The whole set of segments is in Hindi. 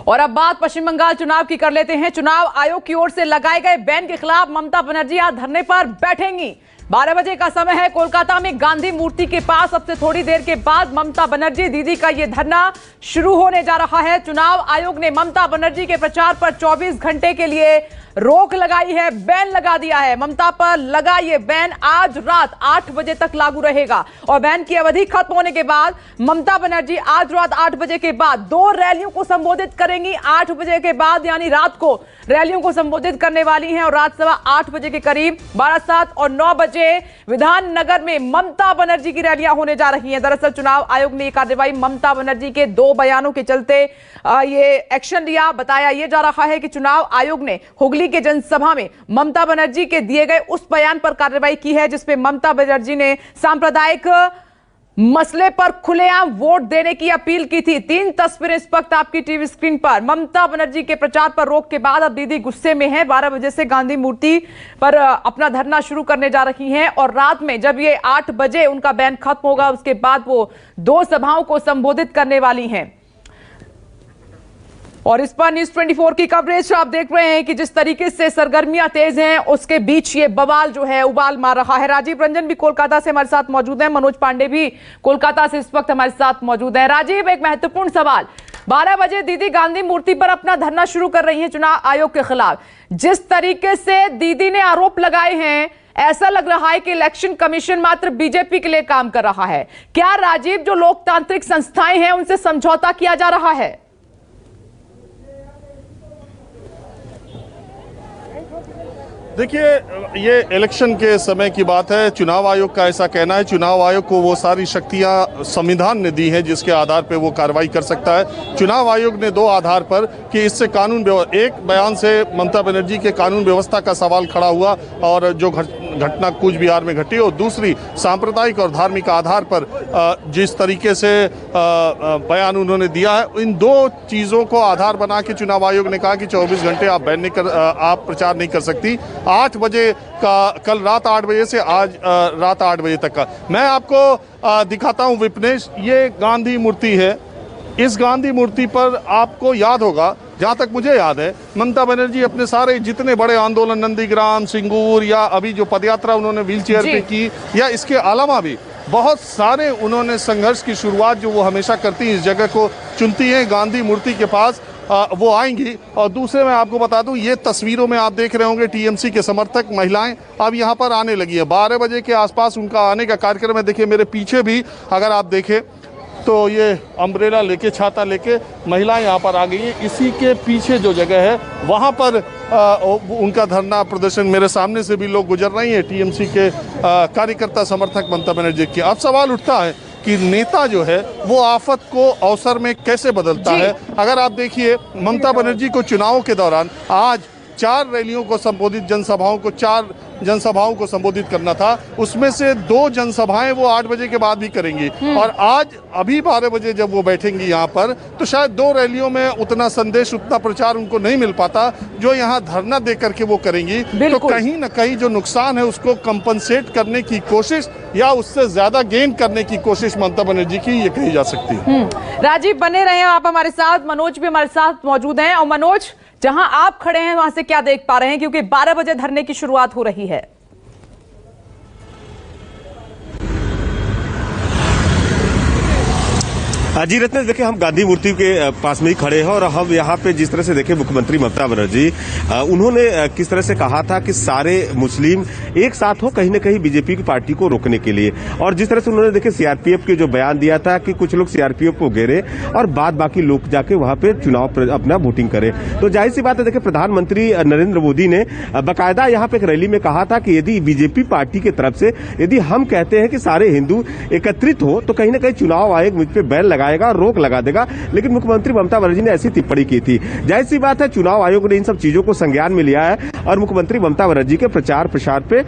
और अब बात पश्चिम बंगाल चुनाव की कर लेते हैं। चुनाव आयोग की ओर से लगाए गए बैन के खिलाफ ममता बनर्जी आज धरने पर बैठेंगी। 12 बजे का समय है। कोलकाता में गांधी मूर्ति के पास अब से थोड़ी देर के बाद ममता बनर्जी दीदी का यह धरना शुरू होने जा रहा है। चुनाव आयोग ने ममता बनर्जी के प्रचार पर 24 घंटे के लिए रोक लगाई है, बैन लगा दिया है। ममता पर लगा ये बैन आज रात 8 बजे तक लागू रहेगा और बैन की अवधि खत्म होने के बाद ममता बनर्जी आज रात 8 बजे के बाद 2 रैलियों को संबोधित करेंगी। 8 बजे के बाद यानी रात को रैलियों को संबोधित करने वाली हैं और रात सवा 8 बजे के करीब 12, 7 और 9 बजे विधाननगर में ममता बनर्जी की रैलियां होने जा रही हैं। दरअसल चुनाव आयोग ने यह कार्रवाई ममता बनर्जी के 2 बयानों के चलते ये एक्शन लिया। बताया यह जा रहा है कि चुनाव आयोग ने हुगली के जनसभा में ममता बनर्जी के दिए गए उस बयान पर कार्रवाई की है जिसमें ममता बनर्जी ने सांप्रदायिक मसले पर खुलेआम वोट देने की अपील की थी। 3 तस्वीरें इस वक्त आपकी टीवी स्क्रीन पर। ममता बनर्जी के प्रचार पर रोक के बाद अब दीदी गुस्से में है। 12 बजे से गांधी मूर्ति पर अपना धरना शुरू करने जा रही हैं और रात में जब ये 8 बजे उनका बैन खत्म होगा उसके बाद वो 2 सभाओं को संबोधित करने वाली हैं। और इस पर न्यूज 24 की कवरेज आप देख रहे हैं कि जिस तरीके से सरगर्मियां तेज हैं उसके बीच ये बवाल जो है उबाल मार रहा है। राजीव रंजन भी कोलकाता से हमारे साथ मौजूद हैं, मनोज पांडे भी कोलकाता से इस वक्त हमारे साथ मौजूद हैं। राजीव, एक महत्वपूर्ण सवाल, 12 बजे दीदी गांधी मूर्ति पर अपना धरना शुरू कर रही है चुनाव आयोग के खिलाफ। जिस तरीके से दीदी ने आरोप लगाए हैं ऐसा लग रहा है कि इलेक्शन कमीशन मात्र बीजेपी के लिए काम कर रहा है। क्या राजीव, जो लोकतांत्रिक संस्थाएं हैं उनसे समझौता किया जा रहा है? देखिए, ये इलेक्शन के समय की बात है। चुनाव आयोग का ऐसा कहना है, चुनाव आयोग को वो सारी शक्तियां संविधान ने दी हैं जिसके आधार पर वो कार्रवाई कर सकता है। चुनाव आयोग ने 2 आधार पर कि इससे कानून, एक बयान से ममता बनर्जी के कानून व्यवस्था का सवाल खड़ा हुआ और जो घटना कूच बिहार में घटी, और दूसरी सांप्रदायिक और धार्मिक आधार पर जिस तरीके से बयान उन्होंने दिया है, इन 2 चीज़ों को आधार बना के चुनाव आयोग ने कहा कि 24 घंटे आप बैन नहीं कर, आप प्रचार नहीं कर सकती। 8 बजे का, कल रात 8 बजे से आज रात 8 बजे तक का मैं आपको दिखाता हूं विपनेश। ये गांधी मूर्ति है। इस गांधी मूर्ति पर आपको याद होगा, जहां तक मुझे याद है, ममता बनर्जी अपने सारे जितने बड़े आंदोलन, नंदीग्राम, सिंगूर या अभी जो पदयात्रा उन्होंने व्हीलचेयर पे की, या इसके अलावा भी बहुत सारे उन्होंने संघर्ष की शुरुआत जो वो हमेशा करती हैं, इस जगह को चुनती हैं, गांधी मूर्ति के पास वो आएंगी। और दूसरे मैं आपको बता दूं, ये तस्वीरों में आप देख रहे होंगे टीएमसी के समर्थक महिलाएं अब यहाँ पर आने लगी है। 12 बजे के आसपास उनका आने का कार्यक्रम है। देखिए मेरे पीछे भी अगर आप देखें तो ये अम्ब्रेला लेके, छाता लेके महिलाएं यहाँ पर आ गई हैं। इसी के पीछे जो जगह है वहाँ पर उनका धरना प्रदर्शन, मेरे सामने से भी लोग गुजर रही हैं, टीएमसी के कार्यकर्ता समर्थक ममता बनर्जी के। अब सवाल उठता है कि नेता जो है वो आफत को अवसर में कैसे बदलता है। अगर आप देखिए, ममता बनर्जी को चुनावों के दौरान आज 4 रैलियों को संबोधित, 4 जनसभाओं को संबोधित करना था, उसमें से 2 जनसभाएं वो 8 बजे के बाद भी करेंगी। और आज अभी 12 बजे जब वो बैठेंगी यहाँ पर, तो शायद 2 रैलियों में उतना संदेश, उतना प्रचार उनको नहीं मिल पाता जो यहाँ धरना दे करके वो करेंगी। तो कहीं ना कहीं जो नुकसान है उसको कंपनसेट करने की कोशिश या उससे ज्यादा गेन करने की कोशिश ममता बनर्जी की, ये कही जा सकती है। राजीव, बने रहे आप हमारे साथ। मनोज भी हमारे साथ मौजूद हैं। और मनोज, जहां आप खड़े हैं वहां से क्या देख पा रहे हैं, क्योंकि 12 बजे धरने की शुरुआत हो रही है? जी रत्न, देखिए हम गांधी मूर्ति के पास में ही खड़े हैं और हम यहाँ पे जिस तरह से देखें मुख्यमंत्री ममता बनर्जी, उन्होंने किस तरह से कहा था कि सारे मुस्लिम एक साथ हो कहीं न कहीं बीजेपी की पार्टी को रोकने के लिए, और जिस तरह से उन्होंने देखे सीआरपीएफ के जो बयान दिया था कि कुछ लोग सीआरपीएफ को घेरे और बाद बाकी लोग जाके वहां पे चुनाव अपना वोटिंग करें। तो जाहिर सी बात है, देखिए प्रधानमंत्री नरेंद्र मोदी ने बाकायदा यहाँ पे एक रैली में कहा था कि यदि बीजेपी पार्टी की तरफ से यदि हम कहते हैं कि सारे हिंदू एकत्रित हो तो कहीं न कहीं चुनाव आयोग मुझ पे बैन लगाएगा, रोक लगा देगा। लेकिन मुख्यमंत्री ममता बनर्जी ने ऐसी टिप्पणी की थी। जाहिर सी बात है, चुनाव आयोग ने इन सब चीजों को संज्ञान में लिया है और मुख्यमंत्री ममता बनर्जी के प्रचार प्रसार पे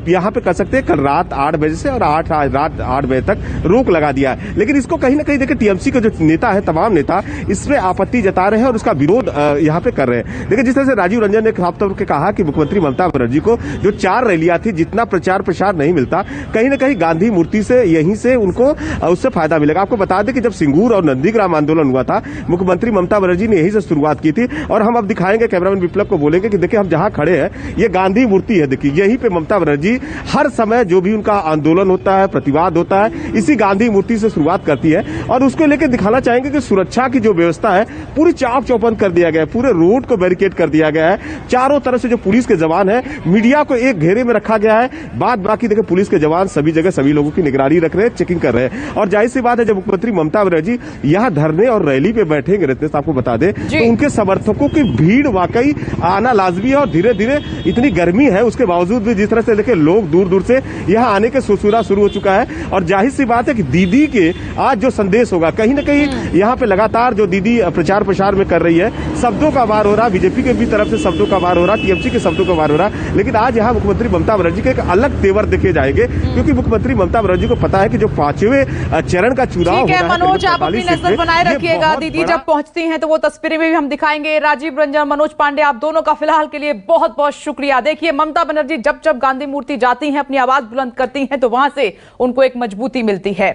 यहाँ पे कर सकते हैं कल रात 8 बजे से और रात 8 बजे तक रोक लगा दिया है। लेकिन इसको कहीं ना कहीं देखिए टीएमसी के जो नेता है, तमाम नेता इसमें आपत्ति जता रहे हैं और उसका विरोध यहाँ पे कर रहे हैं। देखिए जिस तरह से राजीव रंजन ने साफ तौर पर कहा कि मुख्यमंत्री ममता बनर्जी को जो 4 रैलियां थी, जितना प्रचार प्रसार नहीं मिलता, कहीं ना कहीं गांधी मूर्ति से, यहीं से उनको उससे फायदा मिलेगा। आपको बता दें कि जब सिंगूर और नंदीग्राम आंदोलन हुआ था, मुख्यमंत्री ममता बनर्जी ने यही से शुरुआत की थी। और हम अब दिखाएंगे, कैमरामैन विप्लव को बोलेंगे कि देखिए हम जहां खड़े हैं ये गांधी मूर्ति है, देखिए यहीं पे ममता बनर्जी हर समय जो भी उनका आंदोलन होता है, प्रतिवाद होता है, इसी गांधी मूर्ति से शुरुआत करती है। और उसको लेकर दिखाना चाहेंगे कि सुरक्षा की जो व्यवस्था है पूरी चाक चौबंद कर दिया गया है, पूरे रोड को बैरिकेड कर दिया गया है, चारों तरफ से जो पुलिस के जवान है, मीडिया को एक घेरे में रखा गया है। बाद बाकी देखिए पुलिस के जवान सभी जगह सभी लोगों की निगरानी रख रहे हैं, चेकिंग कर रहे हैं। और जाहिर सी बात है, जब मुख्यमंत्री ममता बनर्जी यहाँ धरने और रैली पे बैठेंगे, रितेश आपको बता दें, तो उनके समर्थकों की भीड़ वाकई आना लाजमी है। और धीरे धीरे इतनी गर्मी है उसके बावजूद भी जिस तरह से देखिए लोग दूर दूर से यहाँ आने के सिलसिला शुरू हो चुका है। और जाहिर सी बात है कि दीदी के आज जो संदेश होगा, कहीं ना कहीं यहाँ पे लगातार जो दीदी प्रचार प्रसार में कर रही है, शब्दों का वार हो रहा, बीजेपी के भी तरफ से शब्दों का वार हो रहा, टीएमसी के शब्दों का वार हो रहा। लेकिन आज यहाँ मुख्यमंत्री ममता बनर्जी के एक अलग तेवर देखे जाएंगे, क्योंकि मुख्यमंत्री ममता बनर्जी को पता है कि जो 5वें चरण का चुनाव ठीक है मनोज, आप अपनी नजर बनाए रखिएगा। दीदी जब पहुंचती हैं तो वो तस्वीरें भी हम दिखाएंगे। राजीव रंजन, मनोज पांडे, आप दोनों का फिलहाल के लिए बहुत बहुत शुक्रिया। देखिए ममता बनर्जी जब जब गांधी मूर्ति जाती हैं, अपनी आवाज बुलंद करती हैं, तो वहां से उनको एक मजबूती मिलती है।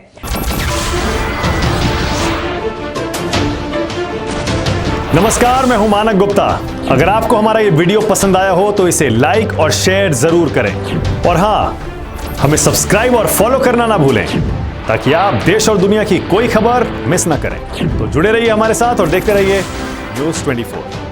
नमस्कार, मैं हूं मानक गुप्ता। अगर आपको हमारा ये वीडियो पसंद आया हो तो इसे लाइक और शेयर जरूर करें। और हां, हमें सब्सक्राइब और फॉलो करना ना भूलें, ताकि आप देश और दुनिया की कोई खबर मिस ना करें। तो जुड़े रहिए हमारे साथ और देखते रहिए News 24।